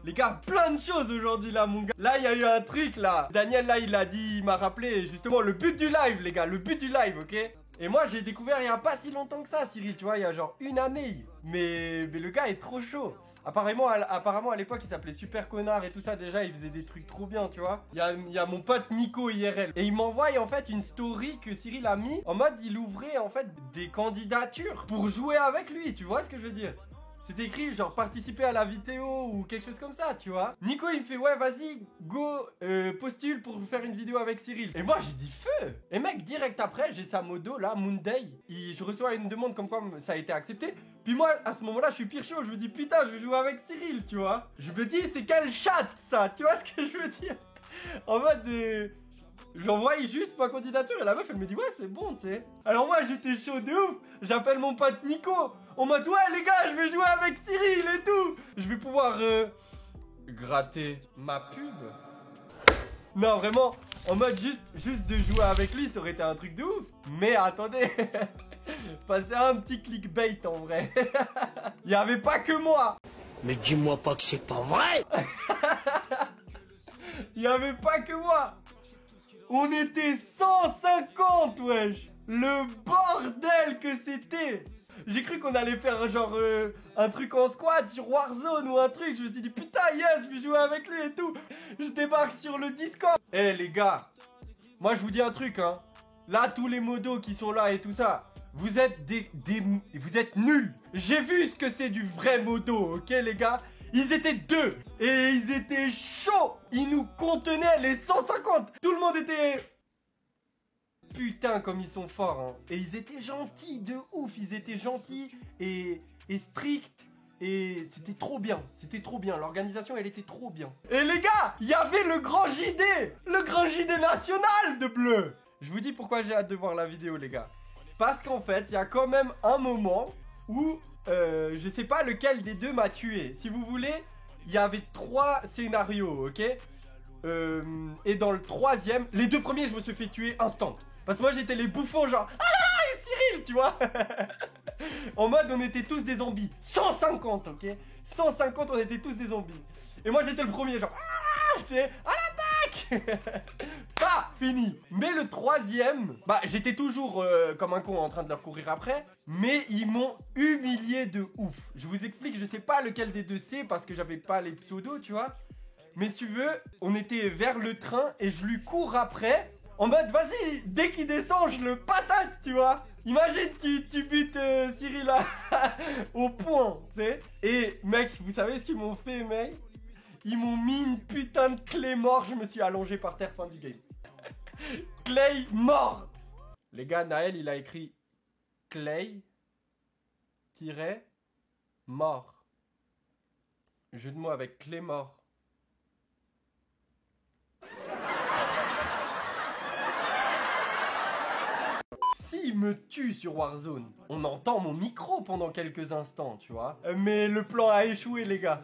Les gars, plein de choses aujourd'hui là mon gars. Là il y a eu un truc là. Daniel là il a dit, il m'a rappelé justement le but du live les gars, le but du live, ok. Et moi j'ai découvert il y a pas si longtemps que ça Cyril, tu vois, il y a genre une année. Mais le gars est trop chaud. Apparemment à l'époque il s'appelait Super Connard et tout ça, déjà il faisait des trucs trop bien tu vois. Il y a mon pote Nico IRL. Et il m'envoie en fait une story que Cyril a mis en mode il ouvrait en fait des candidatures pour jouer avec lui, tu vois ce que je veux dire. C'était écrit genre participer à la vidéo ou quelque chose comme ça, tu vois. Nico il me fait ouais vas-y go postule pour faire une vidéo avec Cyril. Et moi j'ai dit feu. Et mec direct après j'ai sa modo là Moonday. Je reçois une demande comme quoi ça a été accepté. Puis moi à ce moment là je suis pire chaud. Je me dis putain je vais jouer avec Cyril tu vois. Je me dis c'est quel chat ça. Tu vois ce que je veux dire. En mode j'envoie juste ma candidature et la meuf elle me dit ouais c'est bon tu sais. Alors moi j'étais chaud de ouf. J'appelle mon pote Nico. On m'a dit ouais les gars je vais jouer avec Cyril et tout. Je vais pouvoir gratter ma pub. Non vraiment en mode juste de jouer avec lui ça aurait été un truc de ouf. Mais attendez. Passer un petit clickbait en vrai. Il n'y avait pas que moi. Mais dis-moi pas que c'est pas vrai. Il n'y avait pas que moi. On était 150 wesh. Le bordel que c'était. J'ai cru qu'on allait faire genre un truc en squad sur Warzone ou un truc. Je me suis dit putain yes je vais jouer avec lui et tout. Je débarque sur le Discord. Eh les gars, moi je vous dis un truc hein. Là tous les modos qui sont là et tout ça, vous êtes vous êtes nuls. J'ai vu ce que c'est du vrai modo, ok les gars. Ils étaient deux et ils étaient chauds. Ils nous contenaient les 150. Tout le monde était... Putain comme ils sont forts hein. Et ils étaient gentils de ouf. Ils étaient gentils et stricts. Et c'était trop bien. C'était trop bien. L'organisation elle était trop bien. Et les gars, il y avait le grand JD. Le grand JD national de bleu. Je vous dis pourquoi j'ai hâte de voir la vidéo les gars. Parce qu'en fait il y a quand même un moment où je sais pas lequel des deux m'a tué. Si vous voulez, il y avait 3 scénarios, ok. Et dans le 3e, les 2 premiers je me suis fait tuer instant. Parce que moi j'étais les bouffons genre ah Cyril tu vois. En mode on était tous des zombies. 150 ok. 150 on était tous des zombies. Et moi j'étais le premier genre ah tu sais à l'attaque. Pas fini. Mais le 3e, bah j'étais toujours comme un con en train de leur courir après. Mais ils m'ont humilié de ouf. Je vous explique, je sais pas lequel des deux c'est parce que j'avais pas les pseudos tu vois. Mais si tu veux, on était vers le train et je lui cours après. En mode vas-y, dès qu'il descend je le patate tu vois. Imagine tu butes Cyril là au point tu sais. Et mec vous savez ce qu'ils m'ont fait mec. Ils m'ont mis une putain de clé mort. Je me suis allongé par terre fin du game. Clay mort. Les gars Naël il a écrit Clay mort. Jeu de mots avec clé mort. S'il me tue sur Warzone, on entend mon micro pendant quelques instants, tu vois. Mais le plan a échoué, les gars.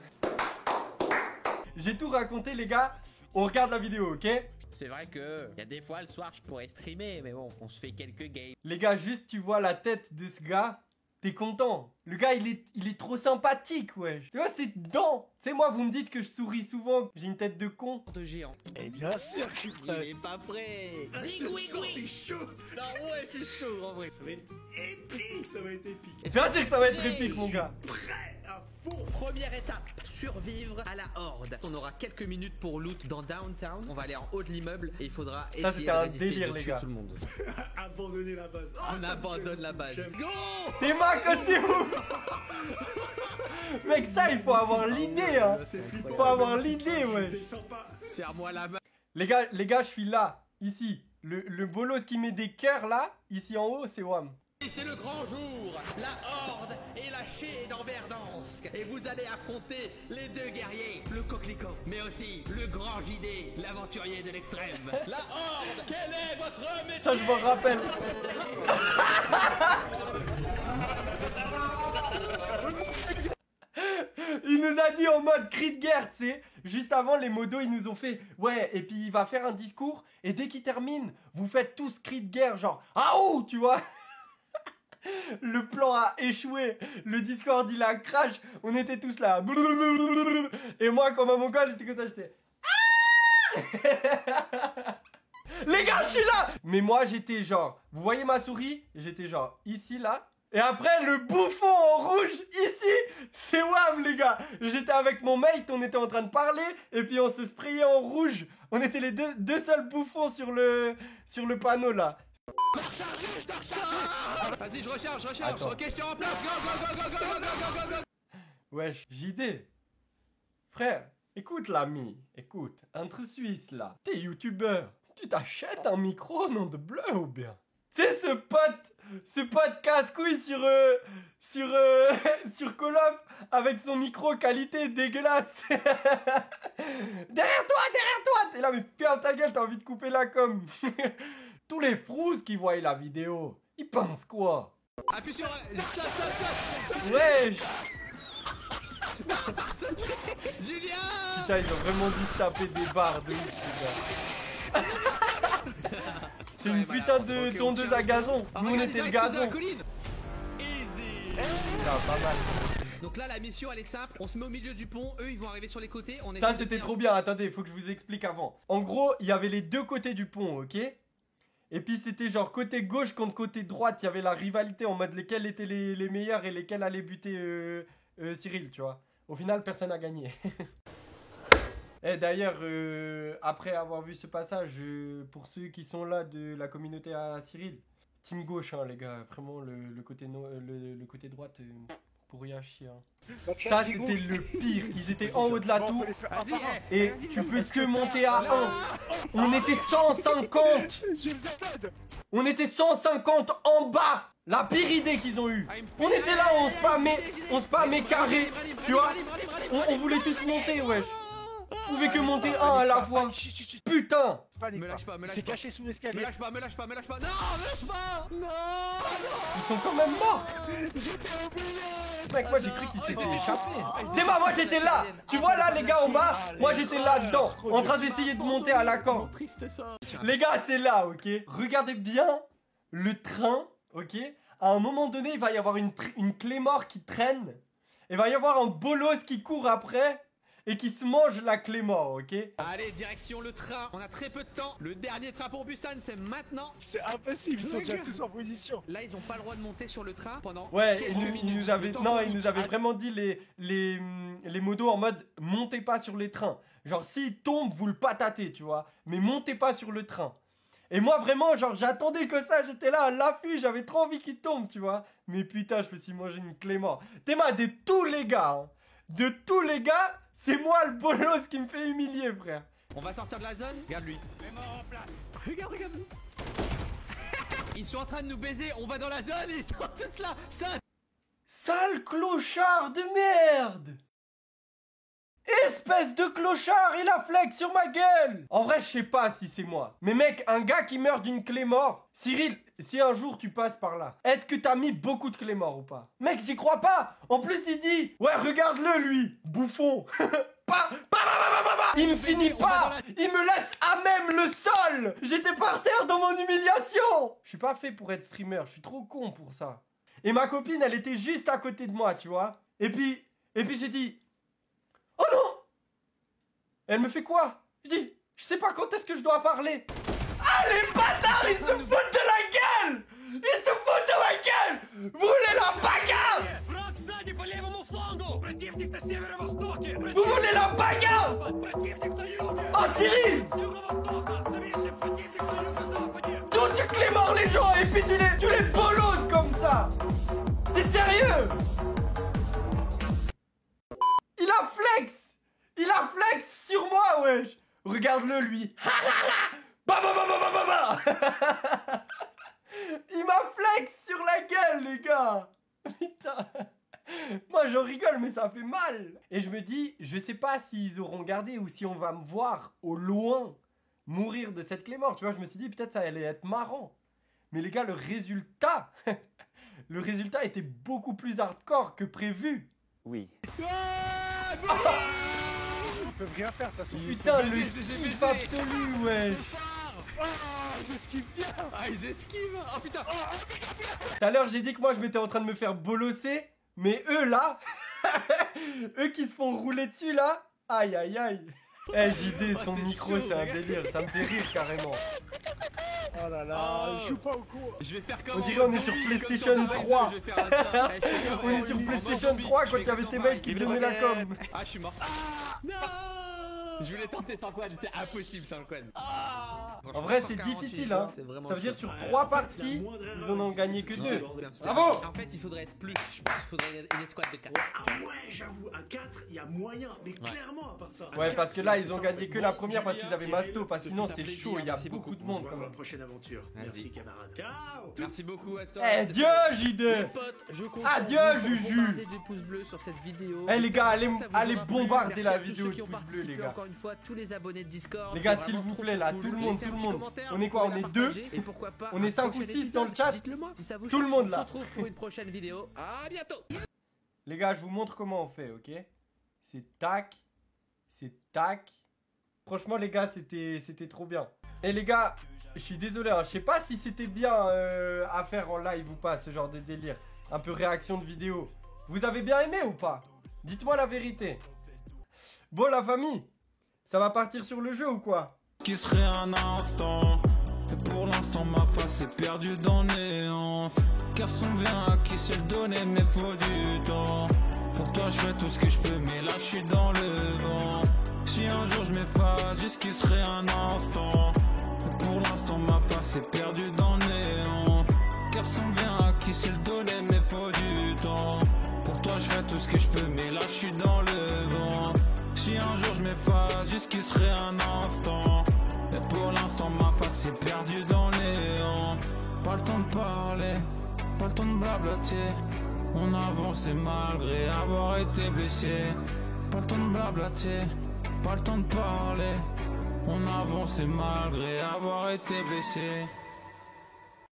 J'ai tout raconté, les gars. On regarde la vidéo, ok? C'est vrai que y a des fois le soir je pourrais streamer, mais bon, on se fait quelques games. Les gars, juste tu vois la tête de ce gars. T'es content. Le gars, il est trop sympathique, wesh. Tu vois, c'est dedans. Tu sais, moi, vous me dites que je souris souvent, j'ai une tête de con. De géant. Eh bien sûr que je suis prêt. Il est pas prêt. C'est chaud. Non, ouais, c'est chaud en vrai. Ça va être épique, ça va être épique. Bien sûr que ça va être épique, mon gars. Prêt à fond. Première étape, survivre à la horde. On aura quelques minutes pour loot dans Downtown. On va aller en haut de l'immeuble et il faudra essayer c'était de un résister délire, de les tuer gars. tout le monde. Abandonner la base. On abandonne la base. Go! T'es Mac aussi, vous. Mec, ça, il faut avoir l'idée, hein. C'est flippant. Faut avoir l'idée, ouais. Descends pas. Serre-moi la main. Les gars, je suis là, ici. Le bolos qui met des cœurs là, ici en haut, c'est Wam. Et c'est le grand jour. La horde est lâchée dans Verdansk. Et vous allez affronter les 2 guerriers. Le coquelicot, mais aussi le grand JD, l'aventurier de l'extrême. La horde, quel est votre métier? Ça, je m'en rappelle. Il nous a dit en mode cri de guerre, tu sais. Juste avant, les modos, ils nous ont fait ouais, et puis il va faire un discours. Et dès qu'il termine, vous faites tous cri de guerre, genre ah ouh, tu vois. Le plan a échoué. Le Discord, il a crash. On était tous là. Et moi, comme à mon gars, j'étais comme ça, j'étais... Les gars, je suis là. Mais moi, j'étais genre... Vous voyez ma souris? J'étais genre ici, là. Et après, le bouffon en rouge, ici, c'est WAM, les gars. J'étais avec mon mate, on était en train de parler, et puis on se sprayait en rouge. On était les deux seuls bouffons sur le panneau, là. Vas-y, je recharge. Attends. Ok, je te remplace. Go. Wesh, JD. Frère, écoute l'ami, écoute, entre Suisse, là. T'es youtubeur. Tu t'achètes un micro, nom de bleu, ou bien? Tu sais, ce pote casse-couille sur Call of avec son micro qualité dégueulasse. Derrière toi, t'es là, mais ferme ta gueule, t'as envie de couper la com. Tous les frousses qui voient la vidéo, ils pensent quoi? Appuie sur... Wesh. Julien. Putain, ils ont vraiment dû se taper des barres de ouf, les gars. C'est une putain de tondeuse à gazon. Nous, on était le gazon. Easy. Putain, pas mal. Donc là, la mission, elle est simple. On se met au milieu du pont. Eux, ils vont arriver sur les côtés. On Ça, c'était trop bien. Attendez, faut que je vous explique avant. En gros, il y avait les deux côtés du pont, ok? Et puis, c'était genre côté gauche contre côté droite. Il y avait la rivalité en mode lesquels étaient les meilleurs et lesquels allaient buter Cyril, tu vois. Au final, personne n'a gagné. Et d'ailleurs, après avoir vu ce passage, pour ceux qui sont là de la communauté à Cyril, team gauche, hein, les gars, vraiment le côté, le côté droite, pour rien chier. Hein. Ça, c'était le pire. Ils étaient en haut de la tour et tu peux que monter à 1. On était 150. On était 150 en bas. La pire idée qu'ils ont eue. On était là, on spammait carré. Tu vois, on voulait tous monter, wesh. Vous pouvez que monter un à la fois. Putain. Me lâche pas. C'est caché sous l'escalier. Me lâche pas. Non, me lâche pas. Non. Ils sont quand même morts. Mec, moi j'ai cru qu'ils s'étaient échappés. Déma, moi j'étais là. Tu vois là les gars en bas. Moi j'étais là dedans, en train d'essayer de monter à la corde. Triste ça. Les gars, c'est là, ok. Regardez bien le train, ok. À un moment donné, il va y avoir une Clémore qui traîne. Il va y avoir un bolos qui court après. Et qui se mange la Clémore, ok? Allez, direction le train. On a très peu de temps. Le dernier train pour Busan, c'est maintenant. C'est impossible, ils sont déjà tous en position. Là, ils ont pas le droit de monter sur le train pendant. Ouais, ils nous avaient vraiment dit les modos en mode montez pas sur les trains. Genre, s'ils tombent, vous le patatez, tu vois. Mais montez pas sur le train. Et moi, vraiment, genre, j'attendais que ça. J'étais là à l'affût. J'avais trop envie qu'il tombe, tu vois. Mais putain, je me suis mangé une Clémore. Théma, de tous les gars, hein, de tous les gars, c'est moi le bolos qui me fait humilier, frère. On va sortir de la zone. Regarde lui. Regarde. Ils sont en train de nous baiser. On va dans la zone et ils sont tous là. Sale clochard de merde. Espèce de clochard, il a flex sur ma gueule. En vrai, je sais pas si c'est moi. Mais mec, un gars qui meurt d'une Clémore. Cyril, si un jour tu passes par là, est-ce que t'as mis beaucoup de Clémore ou pas? Mec, j'y crois pas. En plus, il dit, ouais, regarde-le lui, bouffon. Il me finit pas. Il me laisse à même le sol. J'étais par terre dans mon humiliation. Je suis pas fait pour être streamer, je suis trop con pour ça. Et ma copine, elle était juste à côté de moi, tu vois. Et puis j'ai dit, oh non! Elle me fait quoi? Je dis, je sais pas quand est-ce que je dois parler. Ah les bâtards, ils se foutent de la gueule! Ils se foutent de ma gueule! Vous voulez la bagarre? Vous voulez la bagarre? Oh Cyril! D'où tu Clémore les gens et puis tu les bolosses comme ça! T'es sérieux? Il a flex! Il a flex sur moi, wesh! Regarde-le, lui! Il m'a flex sur la gueule, les gars! Putain! Moi, j'en rigole, mais ça fait mal! Et je me dis, je sais pas s'ils auront gardé ou si on va me voir au loin mourir de cette Clémore. Tu vois, je me suis dit, peut-être ça allait être marrant. Mais les gars, le résultat... le résultat était beaucoup plus hardcore que prévu. Oui. Ils peuvent rien faire, de toute façon. Putain, le kiff absolu, wesh. Ah, j'esquive bien. Ah, ils esquivent. Oh putain. Tout à l'heure, j'ai dit que moi, je m'étais en train de me faire bolosser. Mais eux, là, eux qui se font rouler dessus, là, aïe, aïe, aïe. Eh, JD, son c'est micro, chaud, c'est un regarde. délire. Ça me fait rire, carrément. Oh là là, Oh. je joue pas au cours. Je vais faire comme On en dirait on mode est sur zombie, PlayStation comme sur 3. Horizon, je vais faire ça. Eh, je fais comme- On est eh, sur en mode PlayStation zombie, 3 je quand fais il y avait comme tes dans mecs qui Mario. te donnaient la com. Ah, je suis mort. Non. Je voulais tenter sans quad, c'est impossible sans quad. En vrai, c'est difficile, hein. Ça veut dire sur 3 parties, ils en ont gagné que 2. Bravo. En fait, il faudrait être plus. Je pense qu'il faudrait une escouade de 4. Ah ouais, j'avoue, à 4, il y a moyen, mais clairement, à part ça. Ouais, parce que là, ils ont gagné que la première parce qu'ils avaient Masto. Parce que sinon, c'est plaisir, chaud, il y a merci beaucoup de beaucoup. monde On se quand voit pour la même. prochaine aventure. Vas-y. Merci, camarade. Ciao. Merci beaucoup à toi. Eh, Dieu, Les JD. potes, je compte Adieu, sur vous pour Juju. bombarder du pouce bleu sur cette vidéo. Eh, les gars, allez Ça vous allez aura plu. bombarder Merci la à tous vidéo ceux de qui ont pouce bleu, participé, les gars. Encore une fois, tous les abonnés de Discord. Les gars, c'est s'il vraiment vous trop, plaît, trop là, cool. tout le monde, Laissez tout un le petit monde. commentaire, On est quoi, vous on pouvez est la 2 partager, et pourquoi pas On est un 5 ou prochain 6 dans le épisode, chat. dites-le-moi si ça vous Tout le chauffe. monde, On là. se retrouve pour une prochaine vidéo. À bientôt. Les gars, je vous montre comment on fait, ok? C'est tac. C'est tac. Franchement, les gars, c'était trop bien. Et les gars, je suis désolé, hein, je sais pas si c'était bien à faire en live ou pas, ce genre de délire. Un peu réaction de vidéo. Vous avez bien aimé ou pas? Dites-moi la vérité. Bon, la famille, ça va partir sur le jeu ou quoi? Qui serait un instant. Et pour l'instant ma face est perdue dans le néant. Car son bien à qui c'est le donner mais faut du temps. Pour toi je fais tout ce que je peux mais là je suis dans le vent. Si un jour je m'efface, juste qui serait un instant. Et pour l'instant ma face est perdue dans le néant. Car son bien à qui c'est le donner mais faut du temps. Pour toi je fais tout ce que je peux mais là je suis dans le vent. Si un jour je m'efface, juste qui serait un instant. Et pour l'instant ma face est perdue dans le néant. Pas le temps de parler, pas le temps de blablater. On avançait malgré avoir été blessé. Pas le temps de blablater, pas le temps de parler. On avançait malgré avoir été blessé.